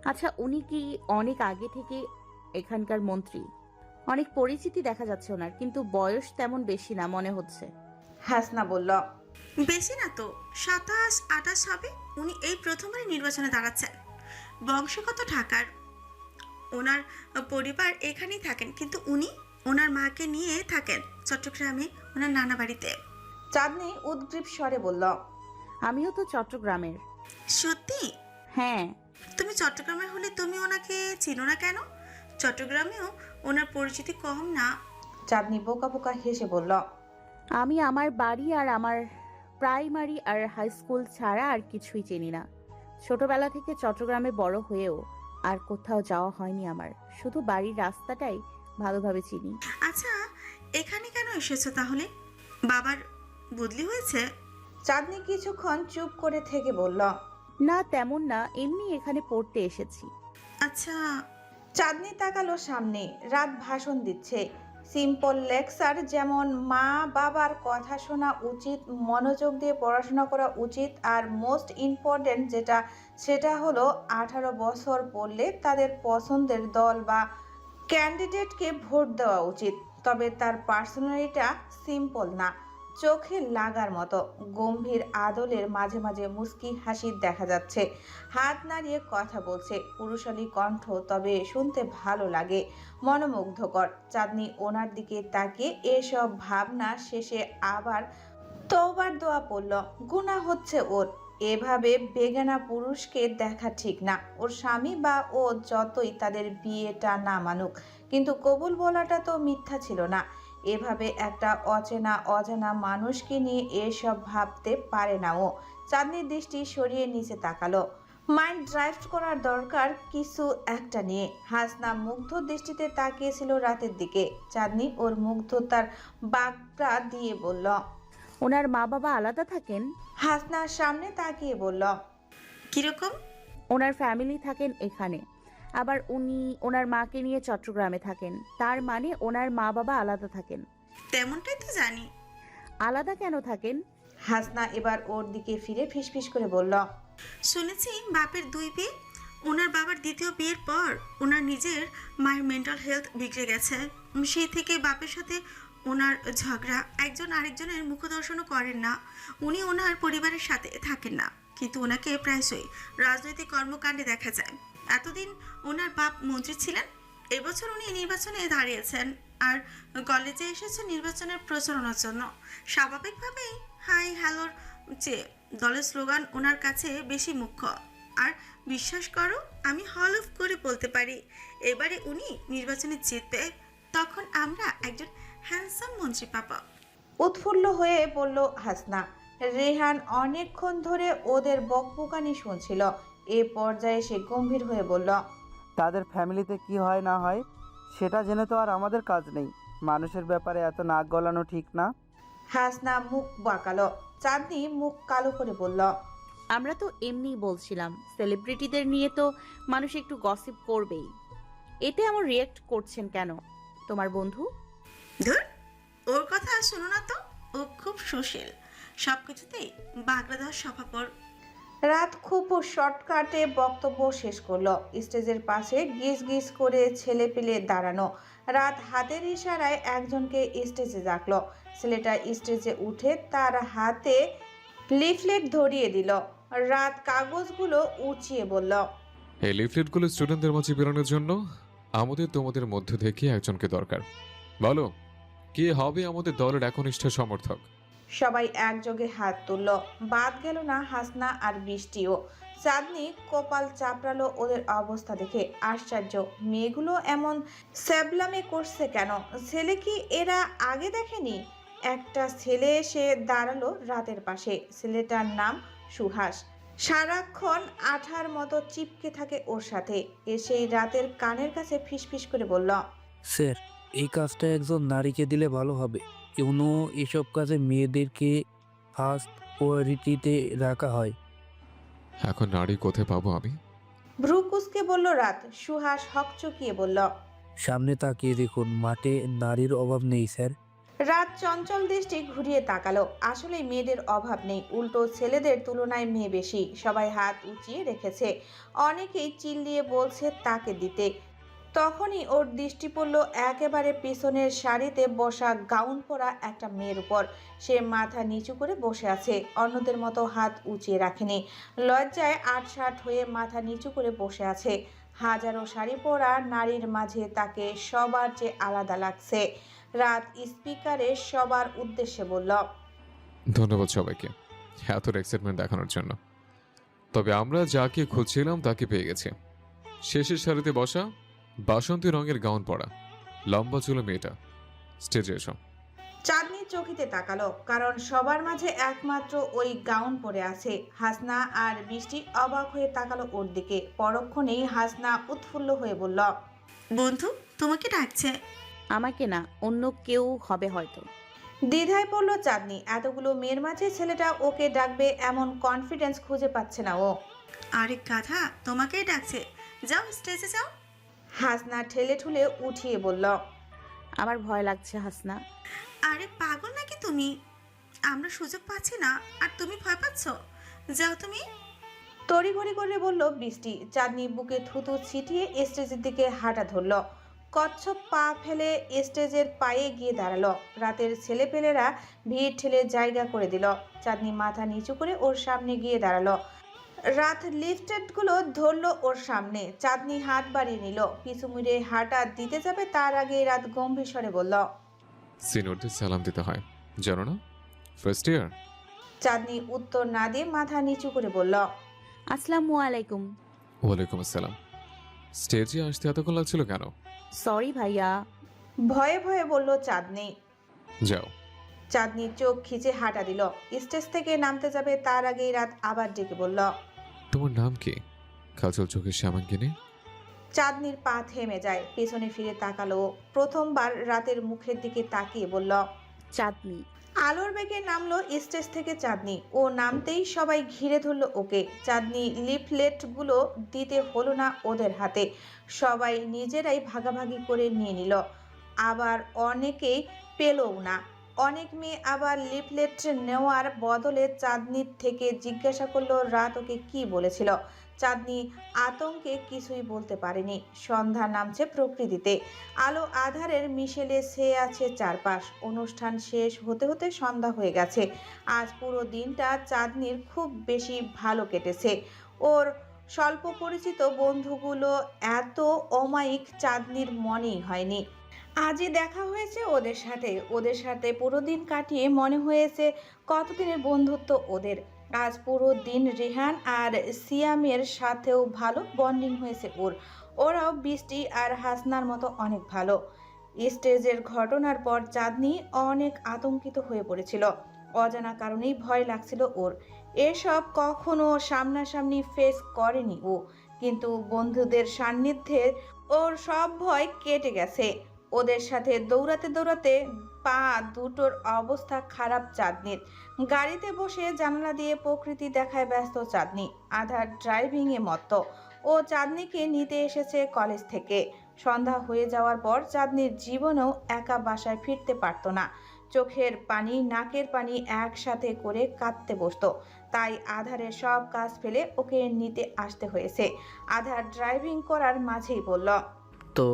আচ্ছা, উনি কি অনেক আগে থেকে এখানকার মন্ত্রী? অনেক পরিচিতি দেখা যাচ্ছে ওনার, কিন্তু বয়স তেমন বেশি না মনে হচ্ছে। হাসনা বলল। বেশি না তো, 27-28 হবে। উনি এই প্রথমবারই নির্বাচনে দাঁড়াচ্ছেন। বংশগত ঢাকার, ওনার পরিবার এখানেই থাকেন, কিন্তু উনি ওনার মাকে নিয়ে থাকেন চট্টগ্রামে ওনার নানা বাড়িতে। চাঁদনি উদ্গ্রীব স্বরে বলল। আমিও তো চট্টগ্রামের। সত্যি? হ্যাঁ। তুমি চট্টগ্রামের হলে তুমি ওনাকে চিনো না কেন? চট্টগ্রামেও ওনার পরিচিতি কম না। চাঁদনি বোকা বোকা হেসে বলল। আমি আমার বাড়ি আর আমার প্রাইমারি আর হাই স্কুল ছাড়া আর কিছুই চিনি না। ছোটবেলা থেকে চট্টগ্রামে বড় হয়েও আর কোথাও যাওয়া হয়নি আমার। শুধু বাড়ির রাস্তাটাই ভালোভাবে চিনি। আচ্ছা, এখানে কেন এসেছো তাহলে? বাবার বদলি হয়েছে? চাঁদনি কিছুক্ষণ চুপ করে থেকে বলল। না, তেমন না, এমনি এখানে পড়তে এসেছি। আচ্ছা। চাঁদনি তাকালো সামনে। রাত ভাষণ দিচ্ছে। সিম্পল লেকচার, যেমন মা বাবার কথা শোনা উচিত, মনোযোগ দিয়ে পড়াশোনা করা উচিত, আর মোস্ট ইম্পর্টেন্ট যেটা, সেটা হলো 18 বছর পড়লে তাদের পছন্দের দল বা ক্যান্ডিডেটকে ভোট দেওয়া উচিত। তবে তার পার্সোনালিটিটা সিম্পল না, চোখে লাগার মতো। গম্ভীর আদলের মাঝে মাঝে মুস্কি হাসি দেখা যাচ্ছে। হাত নাড়িয়ে কথা বলছে, পুরুষালী কণ্ঠ, তবে শুনতে ভালো লাগে, মনোমুগ্ধকর। চাঁদনি ওনার দিকে তাকিয়ে এসব ভাবনা শেষে আবার তওবার দোয়া পড়ল। গুনাহ হচ্ছে ওর, এভাবে বেগানা পুরুষকে দেখা ঠিক না। ওর স্বামী বা ও যতই তাদের বিয়েটা না মানুক, কিন্তু কবুল বলাটা তো মিথ্যা ছিল না। এভাবে একটা অচেনা অজানা মানুষকে নিয়ে এসব ভাবতে পারে না ও। চাঁদনির দৃষ্টি সরিয়ে নিচে তাকালো। মাইন্ড ড্রাইভ করার দরকার কিছু একটা নিয়ে। হাসনা মুগ্ধ দৃষ্টিতে তাকিয়েছিল রাতের দিকে। চাঁদনি ওর মুগ্ধতার বাগড়া দিয়ে বলল। ওনার মা বাবা আলাদা থাকেন? হাসনার সামনে তাকিয়ে বলল। কিরকম? ওনার ফ্যামিলি থাকেন এখানে, আবার উনি ওনার মাকে নিয়ে চট্টগ্রামে থাকেন। তার মানে ওনার মা বাবা আলাদা থাকেন। তেমনটাই তো জানি। আলাদা কেন থাকেন? হাসনা এবার ওর দিকে ফিরে ফিসফিস করে বলল। শুনেছি বাপের 2 বিয়ে। ওনার বাবার দ্বিতীয় বিয়ের পর ওনার নিজের মায়ের মেন্টাল হেলথ বিগড়ে গেছে। সেই থেকে বাপের সাথে ওনার ঝগড়া। একজন আরেকজনের মুখদর্শনও করেন না। উনি ওনার পরিবারের সাথে থাকেন না, কিন্তু ওনাকে প্রায়শই রাজনৈতিক কর্মকাণ্ডে দেখা যায়। এতদিন ওনার বাপ মন্ত্রী ছিলেন, এবছর উনি নির্বাচনে দাঁড়িয়েছেন আর কলেজে এসেছেন নির্বাচনের প্রচারণার জন্য। স্বাভাবিকভাবেই হাই হ্যালোর চেয়ে দলের স্লোগান ওনার কাছে বেশি মুখ্য। আর বিশ্বাস করো, আমি হলফ করে বলতে পারি, এবারে উনি নির্বাচনে জিতবে, তখন আমরা একজন হ্যান্ডসাম মন্ত্রী পাবো। উৎফুল্ল হয়ে বলল হাসনা। রেহান অনেকক্ষণ ধরে ওদের বকবকানি শুনছিল। এ পর্যায়ে সে গম্ভীর হয়ে বলল। তাদের ফ্যামিলিতে কি হয় না হয় সেটা জেনে তো আর আমাদের কাজ নেই। মানুষের ব্যাপারে এত নাক গলানো ঠিক না। হাসনা মুখ বাঁকালো। চাঁদনি মুখ কালো করে বলল। আমরা তো এমনিই বলছিলাম, সেলিব্রিটিদের নিয়ে তো মানুষ একটু গসিপ করবেই। এতে আমার রিয়েক্ট করছেন কেন তোমার বন্ধু? ধুর, ওর কথা আর শোনো না তো। ও খুব সুশীল, সব কিছুতেই বাগড়া দেওয়ার স্বভাবর। রাত খুব শর্টকাটে বক্তব্য শেষ করলো। স্টেজের পাশে গিজ গিজ করে ছেলে পেলে দাঁড়ানো। রাত হাতের ইশারায় একজনকে স্টেজে ডাকলো। ছেলেটা স্টেজে উঠে তার হাতে লিফলেট ধরিয়ে দিল। রাত কাগজগুলো উঁচিয়ে বলল। এই লিফলেটগুলো স্টুডেন্টদের মাঝে বেরোনোর জন্য আমাদের তোমাদের মধ্য থেকে একজনকে দরকার। বলো, কে হবে আমাদের দলের একনিষ্ঠ সমর্থক? সবাই একযোগে হাত তুলল। বাদ গেল না হাসনা আর বৃষ্টিও। চাঁদনি কপাল চাপড়ালো ওদের অবস্থা দেখে। আশ্চর্য, মেয়েগুলো এমন স্যাবলামে করছে কেন? ছেলে কি এরা আগে দেখেনি? একটা ছেলে এসে দাঁড়ালো রাতের পাশে। ছেলেটার নাম সুহাস। সারাক্ষণ আঠার মতো চিপকে থাকে ওর সাথে। এসেই রাতের কানের কাছে ফিসফিস করে বলল। স্যার, এই কাজটা একজন নারীকে দিলে ভালো হবে। কেন এসব কাজে মেয়েদেরকে ফার্স্ট প্রায়োরিটিতে রাখা হয়? এখন নারী কোথায় পাবো আমি? ভ্রু কুঁচকে বলল রাত। সুহাস হকচকিয়ে বলল। সামনে তাকিয়ে দেখুন, মাঠে নারীর অভাব নেই স্যার। রাত চঞ্চল দৃষ্টি ঘুরিয়ে তাকালো। আসলে মেয়েদের অভাব নেই, উল্টো ছেলেদের তুলনায় মেয়ে বেশি। সবাই হাত উঁচিয়ে রেখেছে, অনেকেই চিল্লিয়ে বলছে তাকে দিতে। তখনই ওর দৃষ্টি পড়ল একেবারে পিছনের সারিতে বসা গাউন পরা একটা মেয়ের উপর। সে মাথা নিচু করে বসে আছে, অন্যদের মতো হাত উঁচিয়ে রাখেনি। লজ্জায় আটসাট হয়ে মাথা নিচু করে বসে আছে। হাজারো শাড়ি পরা নারীর মাঝে তাকে সবার চেয়ে আলাদা লাগছে। রাত স্পিকারে সবার উদ্দেশ্যে বলল, ধন্যবাদ সবাইকে এত এক্সাইটমেন্ট দেখানোর জন্য। তবে আমরা যাকে খুঁজছিলাম তাকে পেয়ে গেছি। শেষের সারিতে বসা, বাসন্তী রঙের গাউন পরা, লম্বা চুলো মেয়েটা। স্টেজে এসো। চাঁদনি চকিতে তাকালো, কারণ সবার মাঝে একমাত্র ওই গাউন পরে আছে। হাসনা আর বৃষ্টি অবাক হয়ে তাকালো ওর দিকে। পরক্ষণেই হাসনা উৎফুল্ল হয়ে বলল, বন্ধু তোমাকে ডাকছে। আমাকে না, অন্য কেউ হবে হয়তো। দ্বিধায় পড়ল চাঁদনি। এতগুলো মেয়ের মাঝে ছেলেটা ওকে ডাকবে এমন কনফিডেন্স খুঁজে পাচ্ছে না ও। আরে গাধা, তোমাকেই ডাকছে, যাও স্টেজে যাও। হাসনা ঠেলে ঠুলে উঠিয়ে বলল, আমার ভয় লাগছে হাসনা। আরে পাগল নাকি তুমি? আমরা সুযোগ পাচ্ছি না আর তুমি ভয় পাচ্ছ? যাও তুমি। তড়িঘড়ি করে বলল বৃষ্টি। চাঁদনি বুকে থুতু ছিটিয়ে স্টেজের দিকে হাঁটা ধরল। কচ্ছপ পা ফেলে স্টেজের পায়ে গিয়ে দাঁড়ালো। রাতের ছেলেপেলেরা ভিড় ঠেলে জায়গা করে দিল। চাঁদনি মাথা নিচু করে ওর সামনে গিয়ে দাঁড়ালো। রাত লিফটেডগুলো ধরলো ওর সামনে। চাঁদনি হাত বাড়িয়ে নিল, পিছু মুড়ে হাঁটা দিতে যাবে তার আগে রাত গম্ভীর স্বরে বলল, সিনিয়রদের সালাম দিতে হয়, জানো না? First year. চাঁদনি উত্তর না দিয়ে মাথা নিচু করে বলল, আসসালামু আলাইকুম। ওয়ালাইকুম আসসালাম। স্টেজে আসতে এতক্ষণ লাগছিল কেন? সরি ভাইয়া। ভয়ে ভয়ে বলল চাঁদনি। যাও। চাঁদনি চোখ খিচে হাঁটা দিল। স্টেজ থেকে নামতে যাবে তার আগেই রাত আবার ডেকে বলল, তোমার নাম কি? কাজল চোখের শ্যামাঙ্গিনী। চাঁদনির পা থেমে যায়, পেছনে ফিরে তাকালো। প্রথমবার রাতের মুখের দিকে তাকিয়ে বলল, চাঁদনি। আলোর বেগে নামলো স্টেজ থেকে চাঁদনি। ও নামতেই সবাই ঘিরে ধরলো ওকে। চাঁদনি লিফলেটগুলো দিতে হলো না ওদের হাতে, সবাই নিজেরাই ভাগাভাগি করে নিয়ে নিল। আবার অনেকেই পেলও না। অনেক মেয়ে আবার লিফলেট নেওয়ার বদলে চাঁদনির থেকে জিজ্ঞাসা করলো রাত ওকে কি বলেছিল। চাঁদনি আতঙ্কে কিছুই বলতে পারেনি। সন্ধ্যা নামছে প্রকৃতিতে, আলো আধারের মিশেলে ছেয়ে আছে চারপাশ। অনুষ্ঠান শেষ হতে হতে সন্ধ্যা হয়ে গেছে। আজ পুরো দিনটা চাঁদনির খুব বেশি ভালো কেটেছে। ওর স্বল্প পরিচিত বন্ধুগুলো এত অমায়িক চাঁদনির মনেই হয়নি। আজই দেখা হয়েছে ওদের সাথে পুরো দিন কাটিয়ে মনে হয়েছে কতদিনের বন্ধুত্ব ওদের। আজ পুরো দিন রেহান আর সিয়ামের সাথেও ভালো বন্ডিং হয়েছে ওর। ওরাও বৃষ্টি আর হাসনার মতো অনেক ভালো। স্টেজের ঘটনার পর চাঁদনি অনেক আতঙ্কিত হয়ে পড়েছিল। অজানা কারণেই ভয় লাগছিল ওর। এসব কখনো সামনাসামনি ফেস করেনি ও, কিন্তু বন্ধুদের সান্নিধ্যে ওর সব ভয় কেটে গেছে। ওদের সাথে দৌড়াতে দৌড়াতে পা দুটোর অবস্থা খারাপ চাঁদনির। গাড়িতে বসে জানালা দিয়ে প্রকৃতি দেখায় ব্যস্ত চাঁদনি। আধার ড্রাইভিংয়ে মত্ত। ও চাঁদনিকে নিতে এসেছে কলেজ থেকে। সন্ধ্যা হয়ে যাওয়ার পর চাঁদনির জীবনেও একা বাসায় ফিরতে পারত না। চোখের পানি নাকের পানি একসাথে করে কাঁদতে বসতো। তাই আধারের সব কাজ ফেলে ওকে নিতে আসতে হয়েছে। আধার ড্রাইভিং করার মাঝেই বলল, তো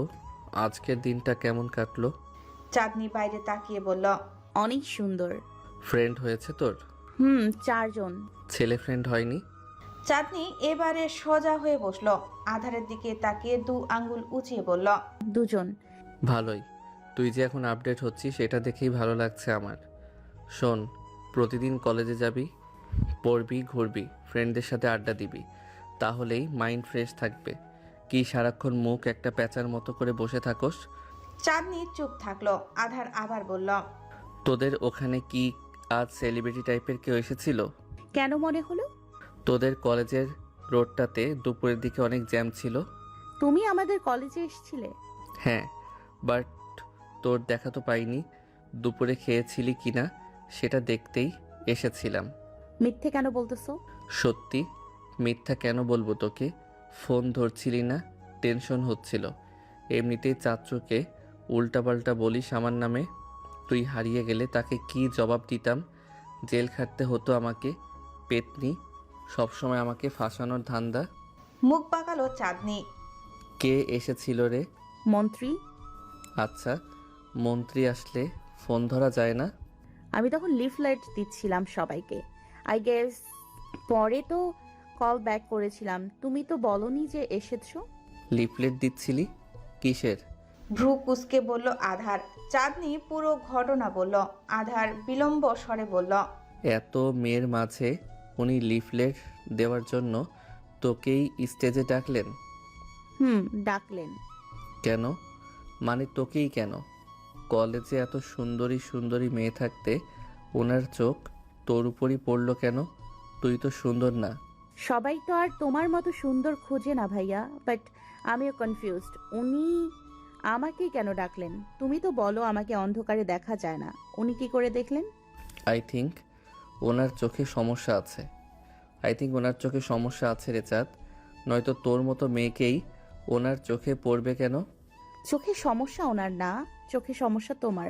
আজকের দিনটা কেমন কাটলো? চাঁদনি বাইরে তাকিয়ে বলল, অনেক সুন্দর। ফ্রেন্ড হয়েছে তোর? 4 জন। ছেলে ফ্রেন্ড হয়নি? চাঁদনি এবারে সোজা হয়ে বসলো। আধারের দিকে তাকিয়ে 2 আঙ্গুল উঁচিয়ে বলল, 2 জন। ভালোই, তুই যে এখন আপডেট হচ্ছিস সেটা দেখেই ভালো লাগছে আমার। শোন, প্রতিদিন কলেজে যাবি, পড়বি, ঘুরবি, ফ্রেন্ডদের সাথে আড্ডা দিবি, তাহলেই মাইন্ড ফ্রেশ থাকবে। কি সারাক্ষণ মুখ একটা প্যাঁচার মতো করে বসে থাকোস? চাঁদনি চুপ থাকলো। আধার আবার বলল, তোদের ওখানে কি আজ সেলিব্রিটি টাইপের কেউ এসেছিল? কেন মনে হলো? তোদের কলেজের রোডটাতে দুপুরের দিকে অনেক জ্যাম ছিল। তুমি আমাদের কলেজে এসেছিলে? হ্যাঁ, বাট তোর দেখা তো পাইনি। দুপুরে খেয়েছিলি কিনা সেটা দেখতেই এসেছিলাম। মিথ্যে কেন বলতেছো? সত্যি। মিথ্যা কেন বলবো তোকে? ফোন ধরছিলি না, টেনশন হচ্ছিল। এমনিতেই চাচ্চুকে উল্টাপাল্টা বলিস আমার নামে। তুই হারিয়ে গেলে তাকে কি জবাব দিতাম? জেল খাটতে হতো আমাকে। পেতনি, সবসময় আমাকে ফাঁসানোর ধান্দা। মুখ বাঁকালো চাঁদনি। কে এসেছিল রে? মন্ত্রী। আচ্ছা, মন্ত্রী আসলে ফোন ধরা যায় না? আমি তখন লিফলেট দিচ্ছিলাম সবাইকে। আই গেস পরে তো কল ব্যাক করেছিলাম। তুমি তো বলনি যে এসেছো। লিফলেট দিচ্ছিলি? কিসের? ভ্রু কুসকে বলল আধার। চাঁদনি পুরো ঘটনা বলল। আধার বিলম্ব স্বরে বলল, এত মেয়ের মাঝে উনি লিফলেট দেওয়ার জন্য তোকেই স্টেজে ডাকলেন? ডাকলেন। কেন? মানে তোকেই কেন? কলেজে এত সুন্দরী সুন্দরী মেয়ে থাকতে ওনার চোখ তোর উপরই পড়লো কেন? তুই তো সুন্দর না। সবাই তো আর তোমার মতো সুন্দর খোঁজে না ভাইয়া, বাট আমিও কনফিউজড। উনি আমাকে কেন ডাকলেন? তুমি তো বলো আমাকে অন্ধকারে দেখা যায় না। উনি কি করে দেখলেন? আই থিঙ্ক ওনার চোখে সমস্যা আছে রে চাঁদ। নয়তো তোর মতো মেয়েকেই ওনার চোখে পড়বে কেন? চোখে সমস্যা ওনার না, চোখে সমস্যা তোমার।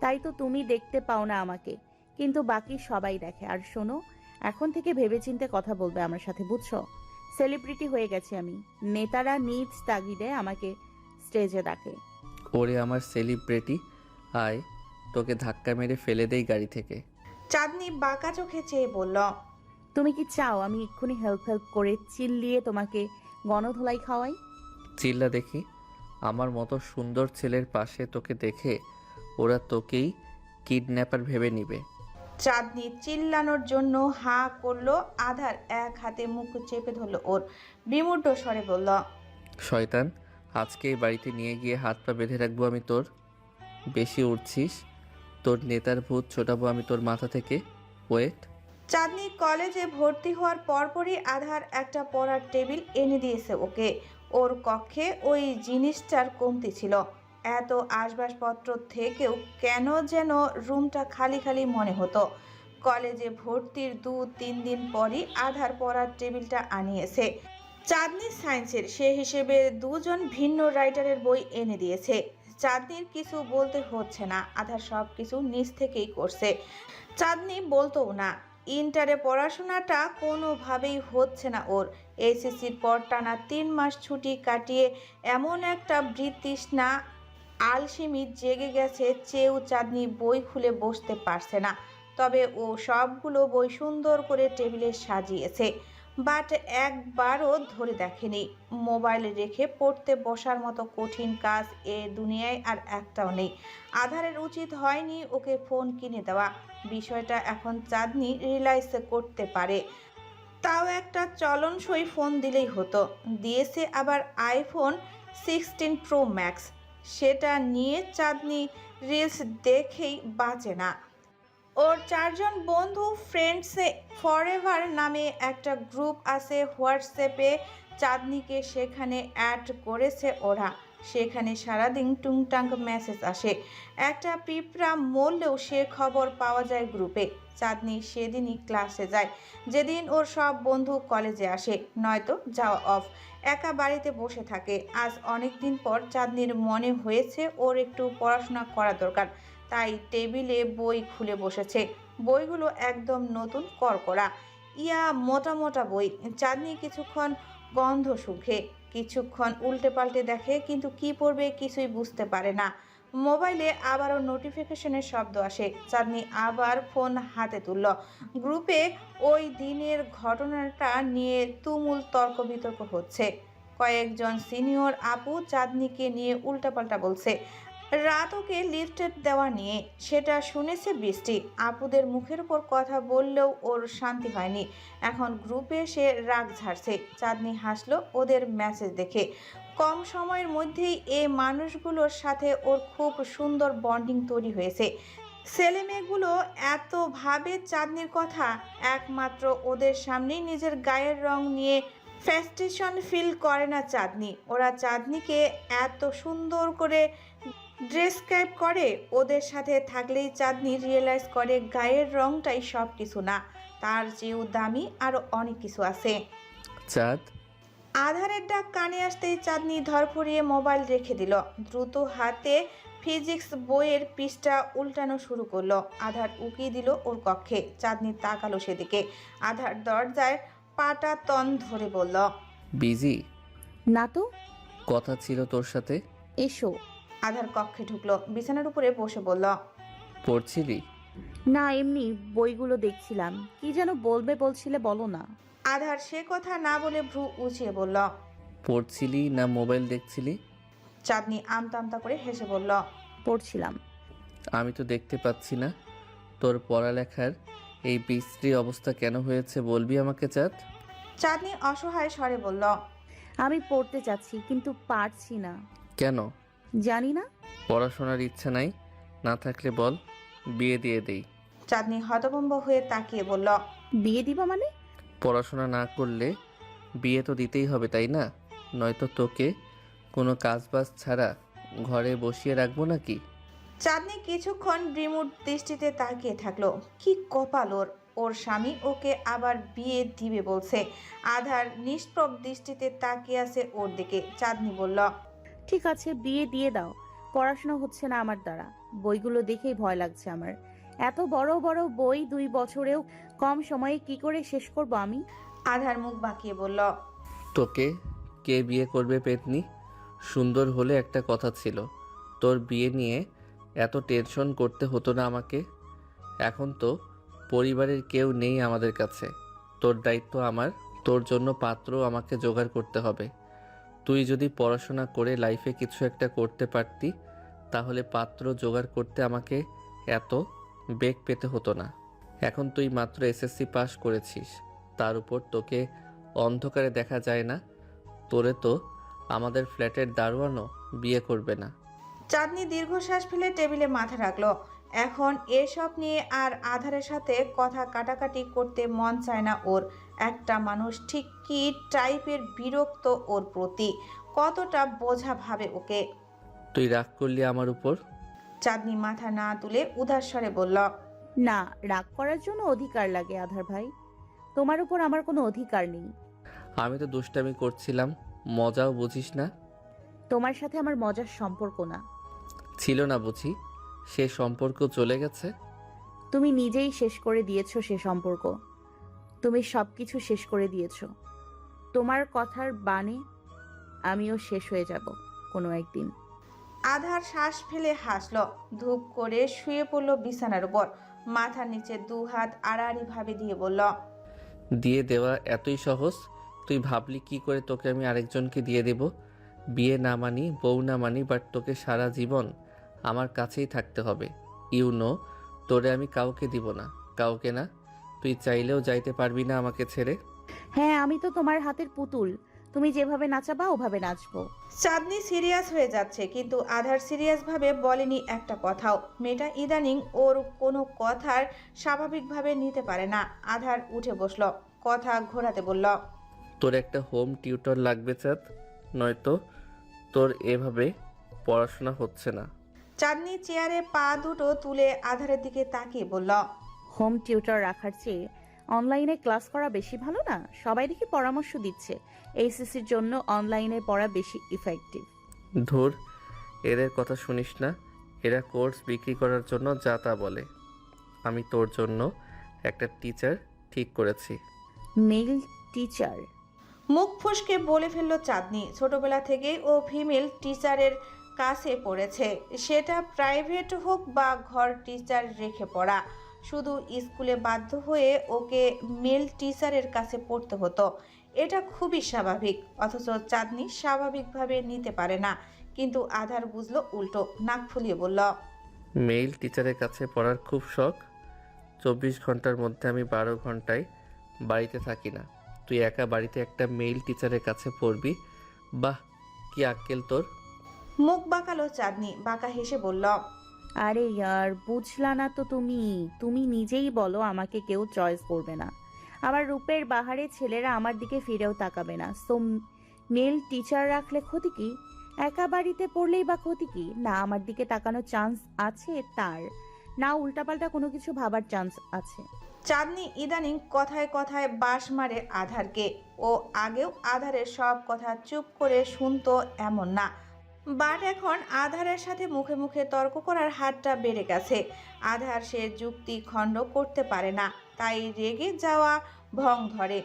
তাই তো তুমি দেখতে পাও না আমাকে, কিন্তু বাকি সবাই দেখে। আর শোনো, এখন থেকে ভেবেচিন্তে কথা বলবে আমার সাথে, বুঝছো? সেলিব্রিটি হয়ে গেছি আমি। নেতারা নিজ তাগিদে আমাকে স্টেজে ডাকে। ওরে আমার সেলিব্রিটি, আয় তোকে ধাক্কা মেরে ফেলে দেই গাড়ি থেকে। চাঁদনি বাঁকা চোখে চেয়ে বলল, তুমি কি চাও আমি এক্ষুনি হেল্প করে চিল্লিয়ে তোমাকে গণধোলাই খাওয়াই? চিল্লা দেখি। আমার মতো সুন্দর ছেলের পাশে তোকে দেখে ওরা তোকেই কিডন্যাপার ভেবে নিবে। চাঁদনি চিল্লানোর জন্য হা করলো। আধার এক হাতে মুখ চেপে ধরলো ওর। বিমূঢ় স্বরে বলল, শয়তান, আজকে এই বাড়িতে নিয়ে গিয়ে হাত পা বেঁধে রাখবো আমি তোর। বেশি উঠছিস, তোর নেতার ভূত ছোটাবো আমি তোর মাথা থেকে। ওয়েট। চাঁদনি কলেজে ভর্তি হওয়ার পরপরই আধার একটা পড়ার টেবিল এনে দিয়েছে ওকে। ওর কক্ষে ওই জিনিসটার কমতি ছিল। এত আসবাবপত্র থেকেও কেন যেন রুমটা খালি খালি মনে হতো। কলেজে ভর্তির 2-3 দিন পরই আধার পড়ার টেবিলটা আনিয়েছে। চাঁদনি সায়েন্সের, সে হিসেবে দুজন ভিন্ন রাইটারের বই এনে দিয়েছে। চাঁদনির কিছু বলতে হচ্ছে না, আধার সব কিছু নিজ থেকেই করছে। চাঁদনি বলতো না। ইন্টারে পড়াশোনাটা কোনোভাবেই হচ্ছে না ওর। এসএসসির পর টানা 3 মাস ছুটি কাটিয়ে এমন একটা বৃতৃষ্ণা আলসেমি জেগে গেছে, চেয়েও চাঁদনি বই খুলে বসতে পারছে না। তবে ও সবগুলো বই সুন্দর করে টেবিলে সাজিয়েছে, বাট একবারও ধরে দেখেনি। মোবাইল রেখে পড়তে বসার মতো কঠিন কাজ এ দুনিয়ায় আর একটাও নেই। আধারের উচিত হয়নি ওকে ফোন কিনে দেওয়া। বিষয়টা এখন চাঁদনি রিয়েলাইজ করতে পারে। তাও একটা চলনসই ফোন দিলেই হতো। দিয়েছে আবার আইফোন 16 প্রো ম্যাক্স। সেটা নিয়ে চাঁদনি রিলস দেখেই বাঁচে না। ওর 4 জন বন্ধু ফ্রেন্ডসে ফরএভার নামে একটা গ্রুপ আছে হোয়াটসঅ্যাপে। চাঁদনিকে সেখানে অ্যাড করেছে ওরা। সেখানে সারাদিন টুংটাং মেসেজ আসে। একটা পিঁপড়া মরলেও সে খবর পাওয়া যায় গ্রুপে। চাঁদনি সেদিনই ক্লাসে যায়, যেদিন ওর সব বন্ধু কলেজে আসে, নয়তো যাওয়া অফ। একা বাড়িতে বসে থাকে। আজ অনেক দিন পর চাঁদনির মনে হয়েছে ওর একটু পড়াশোনা করা দরকার। তাই টেবিলে বই খুলে বসেছে। বইগুলো একদম নতুন করকরা, মোটা মোটা বই। চাঁদনি কিছুক্ষণ গন্ধ শুঁকে, কিছুক্ষণ উল্টে পাল্টে দেখে, কিন্তু কি পড়বে কিছুই বুঝতে পারে না। মোবাইলে আবারও নোটিফিকেশনের শব্দ আসে। চাঁদনি আবার ফোন হাতে তুলল। গ্রুপে ওই দিনের ঘটনাটা নিয়ে তুমুল তর্ক বিতর্ক হচ্ছে। কয়েকজন সিনিয়র আপু চাঁদনিকে নিয়ে উল্টাপাল্টা বলছে। রাত ওকে লিফট দেওয়া নিয়ে সেটা শুনেছে বৃষ্টি। আপুদের মুখের উপর কথা বললেও ওর শান্তি হয়নি। এখন গ্রুপে সে রাগ ঝাড়ছে। চাঁদনি হাসলো ওদের মেসেজ দেখে। কম সময়ের মধ্যেই এই মানুষগুলোর সাথে ওর খুব সুন্দর বন্ডিং তৈরি হয়েছে। ছেলেমেয়েগুলো এত ভাবে চাঁদনির কথা, একমাত্র ওদের সামনেই নিজের গায়ের রং নিয়ে ফ্যাস্টেশন ফিল করে না চাঁদনি। ওরা চাঁদনিকে এত সুন্দর করে ডেসক্রাইব করে। ওদের সাথে থাকলেই চাঁদনি রিয়েলাইজ করে গায়ের রংটাই সব কিছু না, তার চেয়েও দামি আরও অনেক কিছু আছে। চাঁদ। আধারের ডাক কানে আসতেই চাঁদনি ধরফরিয়ে মোবাইল রেখে দিল। দ্রুত হাতে ফিজিক্স বইয়ের পৃষ্ঠা উল্টানো শুরু করলো। আধার উকিয়ে দিল ওর কক্ষে। চাঁদনি তাকালো সেদিকে। আধার দরজায় পাটা তন ধরে বলল, বিজি? না তো। কথা ছিল তোর সাথে। এসো। আধার কক্ষে ঢুকলো, বিছানার উপরে বসে বলল, পড়ছিলি? না, এমনি বইগুলো দেখছিলাম। কি যেন বলবে বলছিলে, বলো না। আধার সে কথা না বলে ভ্রু উঁচিয়ে বলল। পড়ছিলি না মোবাইল দেখছিলি? চাঁদনি আমতা আমতা করে হেসে বলল, পড়ছিলাম। আমি তো দেখতে পাচ্ছি না। তোর পড়ালেখার এই বিশ্রী অবস্থা কেন হয়েছে বলবি আমাকে চাঁদ? চাঁদনি অসহায় স্বরে বলল, আমি পড়তে চাচ্ছি কিন্তু পারছি না। কেন? জানি না। পড়াশোনার ইচ্ছা নাই? না থাকলে বল, বিয়ে দিয়ে দেই। চাঁদনি হতভম্ব হয়ে তাকিয়ে বলল, বিয়ে দিবা মানে? পড়াশোনা না করলে বিয়ে তো দিতেই হবে, তাই না? নয়তো তোকে কোনো কাজবাজ ছাড়া ঘরে বসিয়ে রাখবো নাকি? চাঁদনি কিছুক্ষণ বিমূঢ় দৃষ্টিতে তাকিয়ে থাকলো। কি কপাল ওর! ওর স্বামী ওকে আবার বিয়ে দিবে বলছে। আধার নিষ্প্রভ দৃষ্টিতে তাকিয়ে আছে ওর দিকে। চাঁদনি বলল, ঠিক আছে, বিয়ে দিয়ে দাও। পড়াশোনা হচ্ছে না আমার দ্বারা। বইগুলো দেখেই ভয় লাগছে আমার। এত বড় বড় বই 2 বছরেও কম সময়ে কি করে শেষ করব আমি? আধার মুখ বাঁকিয়ে বলল, তোকে কে বিয়ে করবে পেতনি? সুন্দর হলে একটা কথা ছিল, তোর বিয়ে নিয়ে এত টেনশন করতে হতো না আমাকে। এখন তো পরিবারের কেউ নেই আমাদের কাছে। তোর দায়িত্ব আমার। তোর জন্য পাত্র আমাকে জোগাড় করতে হবে। তুই যদি পড়াশোনা করে লাইফে কিছু একটা করতে পারতি, তাহলে পাত্র জোগাড় করতে আমাকে এত বেগ পেতে হতো না। এখন তুই মাত্র এসএসসি পাস করেছিস, তার উপর তোকে অন্ধকারে দেখা যায় না। তোরে তো আমাদের ফ্ল্যাটের দারোয়ানও বিয়ে করবে না। চাঁদনি দীর্ঘশ্বাস ফেলে টেবিলে মাথা রাখলো। এখন এসব নিয়ে আর আধারের সাথে কথা কাটাকাটি করতে মন চায় না ওর। একটা মানুষ ঠিক কি টাইপের বিরক্ত ওর প্রতি, কতটা বোঝা ভাবে ওকে। তুই রাগ করলি আমার উপর? চাঁদনি মাথা না তুলে উদাস স্বরে বলল, না, রাগ করার জন্য অধিকার লাগে আধার ভাই। তোমার উপর আমার কোনো অধিকার নেই। আমি তো দুষ্টামি করছিলাম, মজাও বুঝিস না? তোমার সাথে আমার মজার সম্পর্ক না। ছিল না বুঝি? সে সম্পর্ক চলে গেছে। তুমি নিজেই শেষ করে দিয়েছো সে সম্পর্ক। তুমি সবকিছু শেষ করে দিয়েছো। তোমার কথার বানে আমিও শেষ হয়ে যাব কোনো একদিন। আধার শ্বাস ফেলে হাসলো। ধূপ করে শুয়ে পড়ল বিছানার উপর। মাথার নিচে 2 হাত আড়াআড়ি ভাবে দিয়ে বলল, দিয়ে দেওয়া এতই সহজ? তুই ভাবলি কি করে তোকে আমি আরেকজনকে দিয়ে দেব? বিয়ে না মানি, বউ না মানি, বাট তোকে সারা জীবন আমার কাছেই থাকতে হবে। তোরে আমি কাউকে দিব না, কাউকে না। তুই চাইলেও যাইতে পারবি না আমাকে ছেড়ে। হ্যাঁ, আমি তো তোমার হাতের পুতুল। তুমি যেভাবে নাচাবা ওভাবে নাচবো। চাঁদনি সিরিয়াস হয়ে যাচ্ছে, কিন্তু আধার সিরিয়াস ভাবে বলেনি একটা কথাও। মেয়েটা ইদানিং ওর কোনো কথার স্বাভাবিকভাবে নিতে পারে না। আধার উঠে বসলো, কথা ঘোরাতে বলল, তোর একটা হোম টিউটর লাগবে চাঁদ, নয়তো তোর এভাবে পড়াশোনা হচ্ছে না। চাঁদনি চেয়ারে পা দুটো তুলে আধারের দিকে তাকিয়ে বলল, হোম টিউটর রাখার চেয়ে অনলাইনে ক্লাস করা বেশি ভালো না? সবাই দেখি পরামর্শ দিচ্ছে এইচএসসির জন্য অনলাইনে পড়া বেশি ইফেক্টিভ। ধুর, এদের কথা শুনিস না। এরা কোর্স বিক্রি করার জন্য যা তা বলে। আমি তোর জন্য একটা টিচার ঠিক করেছি। Mail teacher? মুখ ফসকে বলে ফেলল চাঁদনি। ছোটবেলা থেকেই ও ফিমেল টিচারের কাছে পড়েছে, সেটা প্রাইভেট হোক বা ঘর টিচার রেখে পড়া। শুধু স্কুলে বাধ্য হয়ে ওকে মেল টিচারের কাছে পড়তে হতো। এটা খুবই স্বাভাবিক, অথচ চাঁদনি স্বাভাবিকভাবে নিতে পারে না। কিন্তু আধার বুঝলো উল্টো, নাক ফুলিয়ে বলল, মেইল টিচারের কাছে পড়ার খুব শখ। 24 ঘন্টার মধ্যে আমি 12 ঘন্টায় বাড়িতে থাকি না। তুই একা বাড়িতে একটা মেইল টিচারের কাছে পড়বি? বাহ, কি আক্কেল তোর! মুখ বাঁকালো চাঁদনি, বাঁকা হেসে বলল, আরে ইয়ার, বুঝলা না তো তুমি? তুমি নিজেই বলো আমাকে কেউ চয়েস করবে না। আমার রূপের বাহারে ছেলেরা আমার দিকে ফিরেও তাকাবে না। সো মেল টিচার রাখলে ক্ষতি কি? একা বাড়িতে পড়লেই বা ক্ষতি কি? না আমার দিকে তাকানোর চান্স আছে তার, না উল্টাপাল্টা কোনো কিছু ভাবার চান্স আছে। চাঁদনি ইদানিং কথায় কথায় বাঁশ মারে আধারকে। ও আগেও আধারের সব কথা চুপ করে শুনতো এমন না, বাট এখন আধারের সাথে মুখে মুখে তর্ক করার হাতটা বেড়ে গেছে। আধার সে যুক্তি খণ্ড করতে পারে না, তাই রেগে যাওয়া ভং ধরে।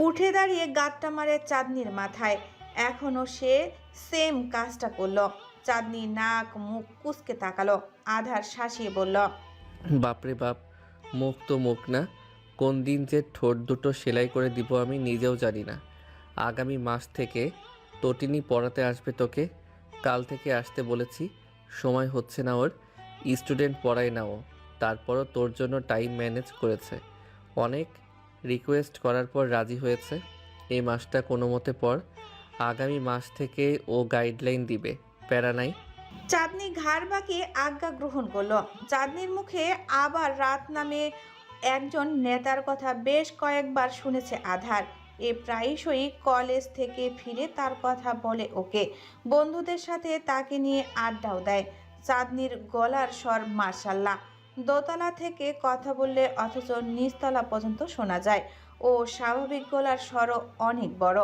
উঠে দাঁড়িয়ে গাঁটটা মারে চাঁদনির মাথায়। এখনও সে সেম কাজটা করলো। চাঁদনি নাক মুখ কুঁচকে তাকালো। আধার শাসিয়ে বলল, বাপরে বাপ, মুখ তো মুখ না, কোন দিন যে ঠোঁট দুটো সেলাই করে দিব আমি নিজেও জানি না। আগামী মাস থেকে তটিনী পড়াতে আসবে তোকে। কাল থেকে আসতে বলেছি, সময় হচ্ছে না ওর। স্টুডেন্ট পড়ায় না ও, তারপরও তোর জন্য টাইম ম্যানেজ করেছে। অনেক রিকোয়েস্ট করার পর রাজি হয়েছে। এই মাসটা কোনো মতে পড়, আগামী মাস থেকে ও গাইডলাইন দিবে, প্যারা নাই। চাঁদনি ঘাড় বাঁকিয়ে আজ্ঞা গ্রহণ করলো। চাঁদনির মুখে আবার রাত নামে একজন নেতার কথা বেশ কয়েকবার শুনেছে আধার। এ প্রায়শই কলেজ থেকে ফিরে তার কথা বলে ওকে। বন্ধুদের সাথে তাকে নিয়ে আড্ডাও দেয়। চাঁদনির গলার স্বর মার্শাল্লাহ। দোতলা থেকে কথা বললে অথচ নিচতলা পর্যন্ত শোনা যায়। ও স্বাভাবিক গলার স্বরও অনেক বড়।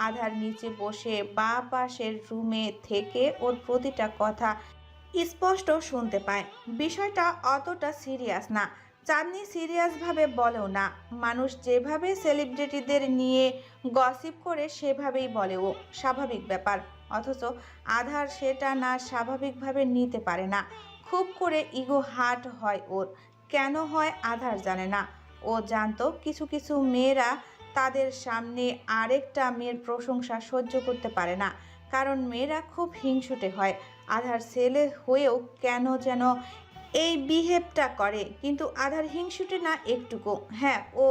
আধার নিচে বসে বাঁ পাশের রুমে থেকে ওর প্রতিটা কথা স্পষ্ট শুনতে পায়। বিষয়টা অতটা সিরিয়াস না। চাঁদনি সিরিয়াসভাবে বলেও না। মানুষ যেভাবে সেলিব্রিটিদের নিয়ে গসিপ করে সেভাবেই বলে ও, স্বাভাবিক ব্যাপার। অথচ আধার সেটা না স্বাভাবিকভাবে নিতে পারে না। খুব করে ইগো হার্ট হয় ওর। কেন হয় আধার জানে না। ও জানতো কিছু কিছু মেয়েরা তাদের সামনে আরেকটা মেয়ের প্রশংসা সহ্য করতে পারে না, কারণ মেয়েরা খুব হিংসুটে হয়। আধার ছেলে হয়েও কেন যেন এই বিহেভটা করে। কিন্তু আধার হিংসুটে না একটুকু। হ্যাঁ, ও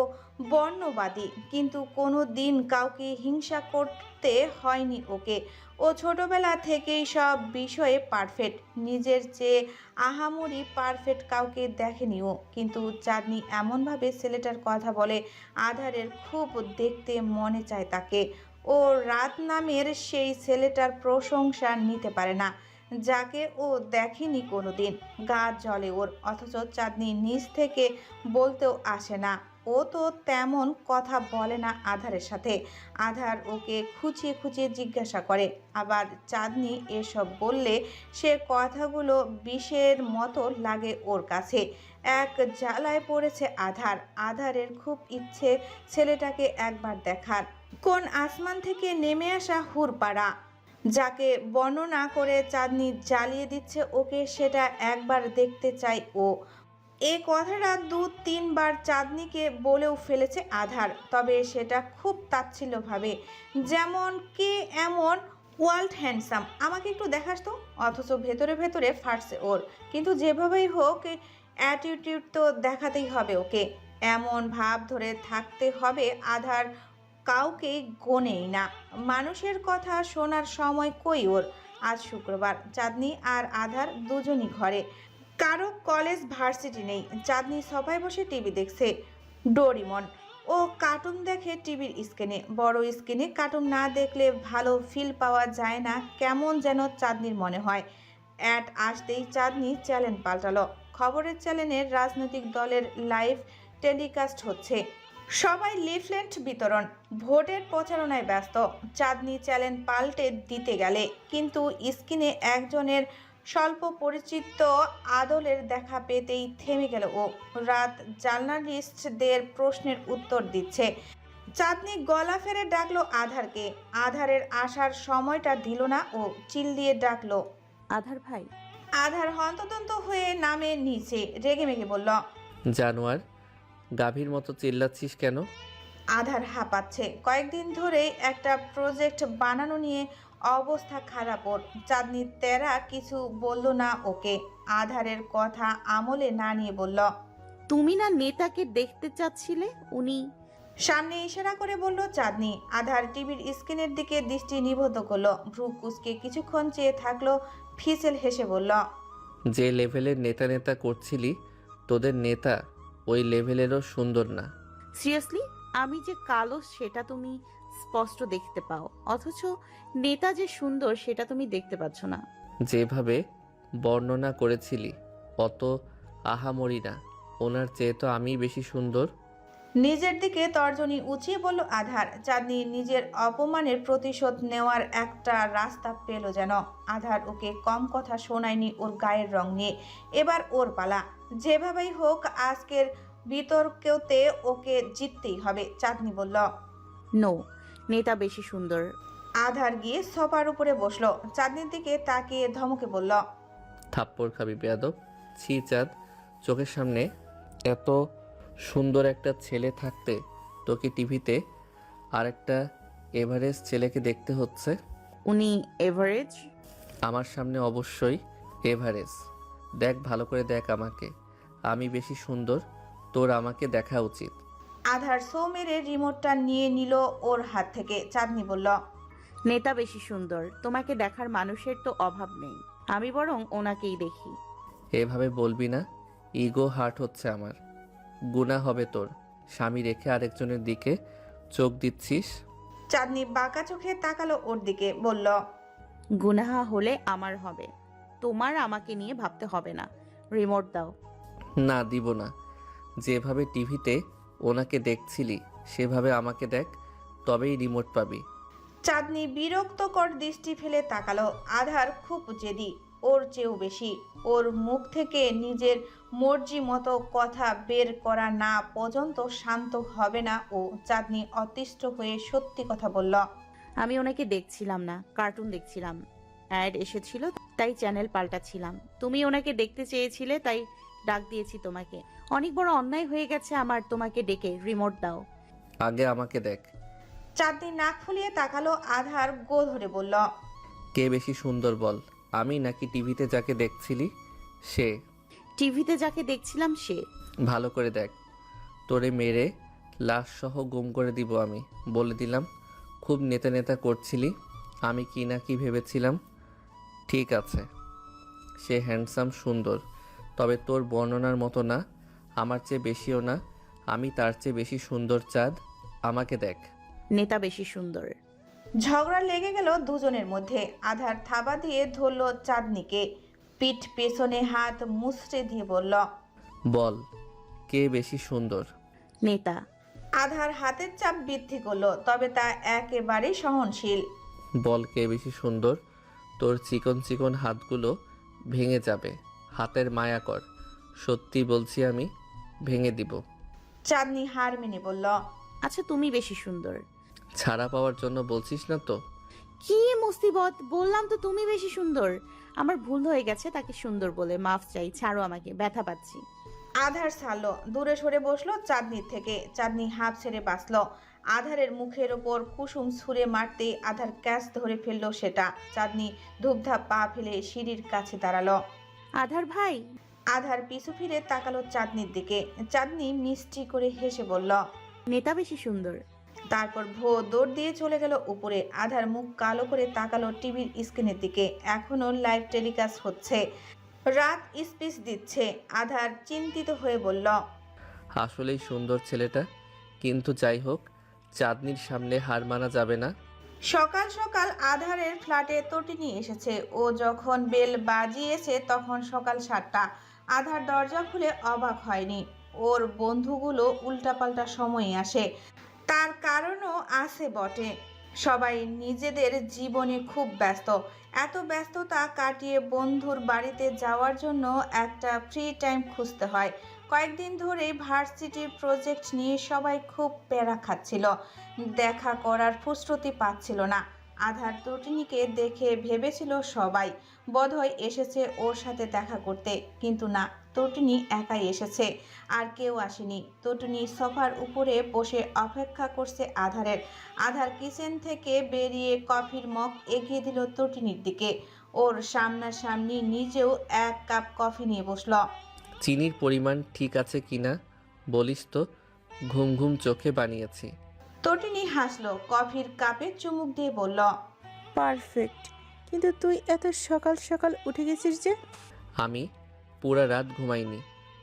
বর্ণবাদী, কিন্তু কোনো দিন কাউকে হিংসা করতে হয়নি ওকে। ও ছোটবেলা থেকেই সব বিষয়ে পারফেক্ট। নিজের চেয়ে আহামরি পারফেক্ট কাউকে দেখেনি ও। কিন্তু চাঁদনি এমনভাবে ছেলেটার কথা বলে আধারের খুব দেখতে মনে চায় তাকে। ও রাত নামের সেই ছেলেটার প্রশংসা নিতে পারে না, যাকে ও দেখেনি কোনো দিন। গা জ্বলে ওর। অথচ চাঁদনি নিজ থেকে বলতেও আসে না। ও তো তেমন কথা বলে না আধারের সাথে। আধার ওকে খুঁচিয়ে খুঁচিয়ে জিজ্ঞাসা করে। আবার চাঁদনি এসব বললে সে কথাগুলো বিষের মতো লাগে ওর কাছে। এক জ্বালায় পড়েছে আধার। আধারের খুব ইচ্ছে ছেলেটাকে একবার দেখার। কোন আসমান থেকে নেমে আসা হুরপাড়া, যাকে বর্ণনা করে চাঁদনি জ্বালিয়ে দিচ্ছে ওকে, সেটা একবার দেখতে চাই ও। এ কথাটা 2-3 বার চাঁদনিকে বলেও ফেলেছে আধার, তবে সেটা খুব তাচ্ছিল্যভাবে। যেমন কে এমন ওয়ার্ল্ড হ্যান্ডসাম, আমাকে একটু দেখাস তো। অথচ ভেতরে ভেতরে ফাটছে ওর। কিন্তু যেভাবেই হোক অ্যাটিটিউড তো দেখাতেই হবে ওকে। এমন ভাব ধরে থাকতে হবে আধার কাউকে গোনেই না। মানুষের কথা শোনার সময় কই ওর। আজ শুক্রবার, চাঁদনি আর আধার দুজনই ঘরে। কারো কলেজ ভার্সিটি নেই। চাঁদনি সবাই বসে টিভি দেখছে। ডোরিমন ও কার্টুন দেখে টিভির স্ক্রিনে। বড় স্ক্রিনে কার্টুন না দেখলে ভালো ফিল পাওয়া যায় না, কেমন যেন চাঁদনির মনে হয়। অ্যাড আসতেই চাঁদনি চ্যানেল পাল্টালো। খবরের চ্যানেলের রাজনৈতিক দলের লাইভ টেলিকাস্ট হচ্ছে। সবাই লিফলেট বিতরণ, ভোটের প্রচারণায় ব্যস্ত। চাঁদনি চ্যানেল পাল্টে দিতে গেলে কিন্তু স্ক্রিনে একজনের স্বল্প পরিচিত আদলের দেখা পেতেই থেমে গেল ও। রাত জার্নালিস্টদের প্রশ্নের উত্তর দিচ্ছে। চাঁদনি গলা ফেরে ডাকলো আধারকে। আধারের আসার সময়টা দিল না ও, চিল দিয়ে ডাকলো, আধার ভাই। আধার হন্তদন্ত হয়ে নামে নিচে। রেগে মেগে বলল, জানোয়ার, গাভীর মতো চিল্লাচ্ছিস কেন? আধার হাঁপাচ্ছে। কয়েকদিন ধরেই একটা প্রজেক্ট বানানো নিয়ে অবস্থা খারাপ ওর। চাঁদনি তেরা কিছু বলল না ওকে। আধারের কথা আমলে না নিয়ে বলল, তুমি না নেতাকে দেখতে চাচ্ছিলে? উনি সামনে ইশারা করে বলল চাঁদনি। আধার টিভির স্ক্রিনের দিকে দৃষ্টি নিবদ্ধ করলো। ভ্রু কুঁচকে কিছুক্ষণ চেয়ে থাকলো। ফিসেল হেসে বলল, যে লেভেলের নেতা নেতা করছিলি, তোদের নেতা ওই লেভেলেরও সুন্দর না। সিরিয়াসলি, আমি যে কালো সেটা তুমি স্পষ্ট দেখতে পাও, অথচ নেতা যে সুন্দর সেটা তুমি দেখতে পাচ্ছ না। যেভাবে বর্ণনা করেছিলি অত আহামরি না, ওনার চেয়ে তো আমিই বেশি সুন্দর। নিজের দিকে তর্জনী উঁচিয়ে বলল আধার। চাঁদনি নিজের অপমানের প্রতিশোধ নেওয়ার একটা রাস্তা পেল যেন। আধার ওকে কম কথা শোনায়নি ওর গায়ের রং নিয়ে। এবার ওর পালা। যেভাবেই হোক আজকের বিতর্কতে ওকে জিততেই হবে। চাঁদনি বলল, নো, নেতা বেশি সুন্দর। আধার গিয়ে সোফার উপরে বসলো। চাঁদনির দিকে তাকিয়ে ধমকে বলল, থাপ্পড় খাবি বেয়াদব। ছি চাঁদ, চোখের সামনে এত সুন্দর একটা ছেলে থাকতে তোকে টিভিতে আরেকটা এভারেস্ট ছেলেকে দেখতে হচ্ছে। উনি এভারেজ। আমার সামনে অবশ্যই এভারেস্ট। দেখ, ভালো করে দেখ আমাকে। আমি বেশি সুন্দর, তোর আমাকে দেখা উচিত। আধার সো মেরে রিমোটটা নিয়ে নিল ওর হাত থেকে। চাঁদনি বলল, নেতা বেশি সুন্দর, তোমাকে দেখার মানুষের তো অভাব নেই। আমি বরং ওনাকেই দেখি। এভাবে বলবি না, ইগো হার্ট হচ্ছে আমার। গুনাহ হবে তোর। স্বামী রেখে আরেকজনের দিকে চোখ দিচ্ছিস। চাঁদনি বাঁকা চোখে তাকালো ওর দিকে, বলল, গুনাহা হলে আমার হবে, তোমার আমাকে নিয়ে ভাবতে হবে না। রিমোট দাও। না, দিব না। যেভাবে টিভিতে ওনাকে দেখছিলি সেভাবে আমাকে দেখ, তবেই রিমোট পাবি। চাঁদনি বিরক্তকর দৃষ্টি ফেলে তাকালো। আধার খুব জেদি, ওর চেয়েও বেশি। ওর মুখ থেকে নিজের মর্জি মতো কথা বের করা না পর্যন্ত শান্ত হবে না ও। চাঁদনি অতিষ্ঠ হয়ে সত্যি কথা বলল, আমি ওনাকে দেখছিলাম না, কার্টুন দেখছিলাম। অ্যাড এসেছিল তাই চ্যানেল পাল্টাচ্ছিলাম। তুমি ওনাকে দেখতে চেয়েছিলে তাই ডাক দিয়েছি তোমাকে। অনেক বড় অন্যায় হয়ে গেছে আমার তোমাকে ডেকে। রিমোট দাও। আগে আমাকে দেখ। চাঁদনি নাক ফুলিয়ে তাকালো। আধার গো ধরে বলল, কে বেশি সুন্দর বল, আমি নাকি টিভিতে যাকে দেখছিলি সে? টিভিতে যাকে দেখছিলাম সে। ভালো করে দেখ, তোরে মেরে লাশ সহ গুম করে দিব আমি। বলে দিলাম, খুব নেতা নেতা করছিলি, আমি কি না কি ভেবেছিলাম। ঠিক আছে, সে হ্যান্ডসাম সুন্দর, তবে তোর বর্ণনার মতো না, আমার চেয়ে বেশিও না। আমি তার চেয়ে বেশি সুন্দর। চাঁদ, আমাকে দেখ। নেতা বেশি সুন্দর। ঝগড়া লেগে গেল দুজনের মধ্যে। আধার থাবা দিয়ে ধরল চাঁদনিকে, পিঠ পেছনে হাত মুছড়ে দিয়ে বলল, বল, কে বেশি সুন্দর? নেতা। আধার হাতের চাপ বৃদ্ধি করলো, তবে তা একেবারেই সহনশীল। বল, কে বেশি সুন্দর? তোর চিকন চিকন হাতগুলো ভেঙে যাবে, হাতের মায়া কর। সত্যি বলছি, আমি ভেঙে দিব। চাঁদনি হার মেনে বলল, আচ্ছা তুমি বেশি সুন্দর। ছাড়া পাওয়ার জন্য বলছিস না তো? কি মুসিবত, বললাম তো তুমি বেশি সুন্দর। আমার ভুল হয়ে গেছে তাকে সুন্দর বলে, মাফ চাই, ছাড়ো আমাকে, ব্যথা পাচ্ছি। আধার ছাড়লো, দূরে সরে বসলো চাঁদনির থেকে। চাঁদনি হাঁপ ছেড়ে বাঁচলো। আধারের মুখের ওপর কুসুম ছুঁড়ে মারতে আধার ক্যাচ ধরে ফেললো সেটা। চাঁদনি ধূপধাপ পা ফেলে সিঁড়ির কাছে দাঁড়ালো। আধার ভাই। আধার পিছু ফিরে তাকালো চাঁদনির দিকে। চাঁদনি মিষ্টি করে হেসে বলল, নেতা বেশি সুন্দর। তারপর ভো দৌড় দিয়ে চলে গেল উপরে। আধার মুখ কালো করে তাকালো টিভির স্ক্রিনের দিকে। এখনো লাইভ টেলিকাস্ট হচ্ছে, রাত স্পিচ দিচ্ছে। আধার চিন্তিত হয়ে বলল, আসলেই সুন্দর ছেলেটা, কিন্তু যাই হোক, চাঁদনির সামনে হার মানা যাবে না। সকাল সকাল আধারের ফ্ল্যাটে তটিনী এসেছে। ও যখন বেল বাজিয়েছে তখন সকাল 7টা। আধার দরজা খুলে অবাক হয়নি। ওর বন্ধুগুলো উল্টাপাল্টা সময়ে আসে, তার কারণও আছে বটে। সবাই নিজেদের জীবনে খুব ব্যস্ত। এত ব্যস্ততা কাটিয়ে বন্ধুর বাড়িতে যাওয়ার জন্য একটা ফ্রি টাইম খুঁজতে হয়। কয়েকদিন ধরেই ভার্সিটির প্রজেক্ট নিয়ে সবাই খুব প্যারা খাচ্ছিল, দেখা করার ফুসরতি পাচ্ছিল না। আধার তটিনীকে দেখে ভেবেছিল সবাই বোধহয় এসেছে ওর সাথে দেখা করতে, কিন্তু না, তটিনী একাই এসেছে, আর কেউ আসেনি। তটিনী সোফার উপরে বসে অপেক্ষা করছে আধারের। আধার কিচেন থেকে বেরিয়ে কফির মগ এগিয়ে দিল তটিনীর দিকে। ওর সামনাসামনি নিজেও এক কাপ কফি নিয়ে বসল। চিনির পরিমাণ ঠিক আছে কিনা বলিস তো, ঘুম ঘুম চোখে বানিয়েছি। তটিনী হাসলো, কফির কাপে চুমুক দিয়ে বলল, পারফেক্ট। কিন্তু তুই এত সকাল সকাল উঠে গেছিস যে? আমি পুরা রাত ঘুমাইনি,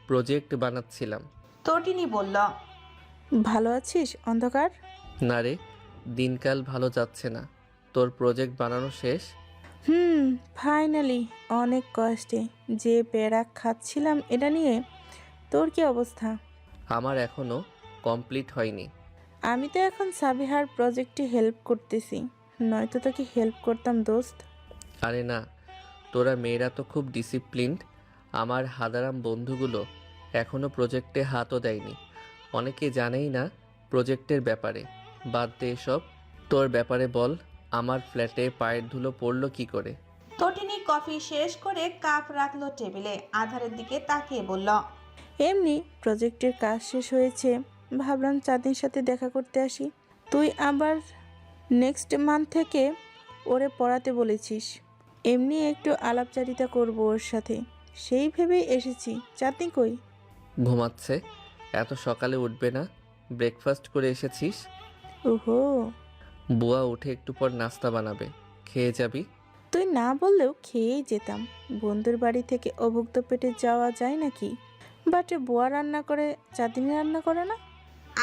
প্রজেক্ট বানাচ্ছিলাম। তটিনী বলল, ভালো আছিস অন্ধকার? না রে, দিনকাল ভালো যাচ্ছে না। তোর প্রজেক্ট বানানো শেষ? ফাইনালি। অনেক কষ্টে যে প্যারা খাচ্ছিলাম এটা নিয়ে। তোর কি অবস্থা? আমার এখনও কমপ্লিট হয়নি। আমি তো এখন সাবিহার প্রজেক্টে হেল্প করতেছি, নয়তো তোকে হেল্প করতাম দোস্ত। আরে না, তোরা মেয়েরা তো খুব ডিসিপ্লিনড। আমার হাদারাম বন্ধুগুলো এখনও প্রজেক্টে হাতও দেয়নি, অনেকে জানেই না প্রজেক্টের ব্যাপারে। বাদ দে এসব, তোর ব্যাপারে বল। আমার ফ্ল্যাটে পায়ের ধুলো পড়লো কি করে? তটিনী কফি শেষ করে কাপ রাখলো টেবিলে, আধারের দিকে তাকিয়ে বলল, এমনি প্রজেক্টের কাজ শেষ হয়েছে, ভাবলাম চাঁদনির সাথে দেখা করতে আসি। তুই আবার নেক্সট মান্থ থেকে ওরে পড়াতে বলেছিস, এমনি একটু আলাপচারিতা করব ওর সাথে, সেই ভেবেই এসেছি। চাঁদনি কই? ঘুমাচ্ছে। এত সকালে উঠবে না? ব্রেকফাস্ট করে এসেছিস? ওহো, বুয়া উঠে একটু পর নাস্তা বানাবে, খেয়ে যাবি? তুই না বললেও খেয়েই যেতাম। বন্ধুর বাড়ি থেকে অভুক্ত পেটে যাওয়া যায় নাকি? বাট বুয়া রান্না করে, চাঁদনি রান্না করে না।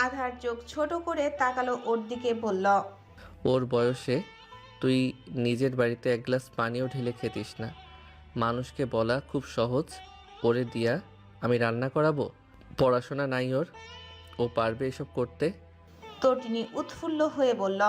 আধার চোখ ছোট করে তাকালো ওর দিকে, বলল, ওর বয়সে তুই নিজের বাড়িতে এক গ্লাস পানিও ঢেলে খেতিস না। মানুষকে বলা খুব সহজ, ওরে দিয়া আমি রান্না করাবো? পড়াশোনা নাই ওর, ও পারবে এসব করতে? তটিনী উৎফুল্ল হয়ে বলল,